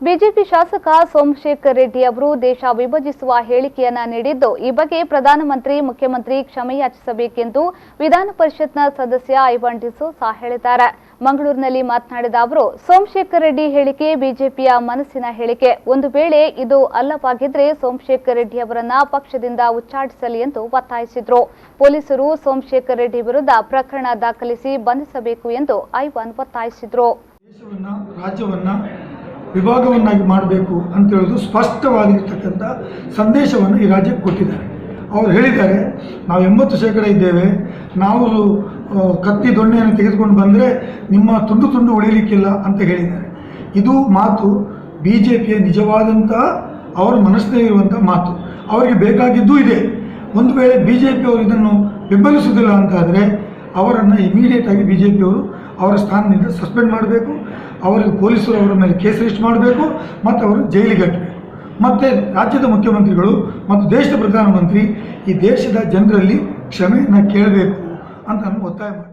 BJP ಶಾಸಕ ಸೋಮಶೇಖರ್ ರೆಡ್ಡಿ ಅವರು ದೇಶ ವಿಭಜಿಸುವ ಹೇಳಿಕೆಯನ್ನ ನೀಡಿದ್ದು, ಈ ಬಗ್ಗೆ ಪ್ರಧಾನಮಂತ್ರಿ, ಮುಖ್ಯಮಂತ್ರಿ ಕ್ಷಮೆಯಾಚಿಸಬೇಕೆಂದು ವಿಧಾನ ಪರಿಷತ್ನ ಸದಸ್ಯ ಐವಾನ್ ಡಿಸೋಜಾ ಹೇಳಿದ್ದಾರೆ. ಮಂಗಳೂರಿನಲ್ಲಿ ಮಾತನಾಡಿದ ಅವರು, ಸೋಮಶೇಖರ್ ರೆಡ್ಡಿ ಹೇಳಿಕೆ ಬಿಜೆಪಿಯ ಮನಸ್ಸಿನ ಹೇಳಿಕೆ. ಒಂದು ವೇಳೆ ಇದು ಅಲ್ಲವಾಗಿದ್ರೆ ಸೋಮಶೇಖರ್ ರೆಡ್ಡಿ ಅವರನ್ನ ಪಕ್ಷದಿಂದ ಉಚ್ಚಾಟಿಸಲಿ ಎಂದು ಒತ್ತಾಯಿಸಿದರು. ಪೊಲೀಸರು ಸೋಮಶೇಖರ್ ರೆಡ್ಡಿ ವಿರುದ್ಧ ಪ್ರಕರಣ ದಾಖಲಿಸಿ ಬಂಧಿಸಬೇಕು ಎಂದು ಐವಾನ್ ಒತ್ತಾಯಿಸಿದರು. ವಿಭಾಗವನ್ನಾಗಿ ಮಾಡಬೇಕು ಅಂತ ಹೇಳೋದು ಸ್ಪಷ್ಟವಾಗಿರತಕ್ಕಂಥ ಸಂದೇಶವನ್ನು ಈ ರಾಜ್ಯಕ್ಕೆ ಕೊಟ್ಟಿದ್ದಾರೆ. ಅವರು ಹೇಳಿದ್ದಾರೆ, ನಾವು 80% ಇದ್ದೇವೆ, ನಾವು ಕತ್ತಿ ದೊಣ್ಣೆಯನ್ನು ತೆಗೆದುಕೊಂಡು ಬಂದರೆ ನಿಮ್ಮ ತುಂಡು ತುಂಡು ಉಳಿಲಿಕ್ಕಿಲ್ಲ ಅಂತ ಹೇಳಿದ್ದಾರೆ. ಇದು ಮಾತು BJPಯ ನಿಜವಾದಂಥ ಅವರ ಮನಸ್ಸಿನಲ್ಲಿರುವಂಥ ಮಾತು. ಅವರಿಗೆ ಬೇಕಾಗಿದ್ದೂ ಇದೆ. ಒಂದು ವೇಳೆ BJPಯವರು ಇದನ್ನು ಬೆಂಬಲಿಸುವುದಿಲ್ಲ ಅಂತಾದರೆ ಅವರನ್ನು ಇಮಿಡಿಯೇಟಾಗಿ BJPಯವರು ಅವರ ಸ್ಥಾನದಿಂದ ಸಸ್ಪೆಂಡ್ ಮಾಡಬೇಕು, ಅವರಿಗೆ ಪೊಲೀಸರು ಅವರ ಮೇಲೆ ಕೇಸ್ ರಿಜಿಸ್ಟರ್ ಮಾಡಬೇಕು ಮತ್ತು ಅವರು ಜೈಲಿಗೆ ಕಟ್ಟಬೇಕು. ಮತ್ತು ರಾಜ್ಯದ ಮುಖ್ಯಮಂತ್ರಿಗಳು ಮತ್ತು ದೇಶದ ಪ್ರಧಾನಮಂತ್ರಿ ಈ ದೇಶದ ಜನರಲ್ಲಿ ಕ್ಷಮೆಯನ್ನು ಕೇಳಬೇಕು ಅಂತ ನಾನು ಒತ್ತಾಯ ಮಾಡಿ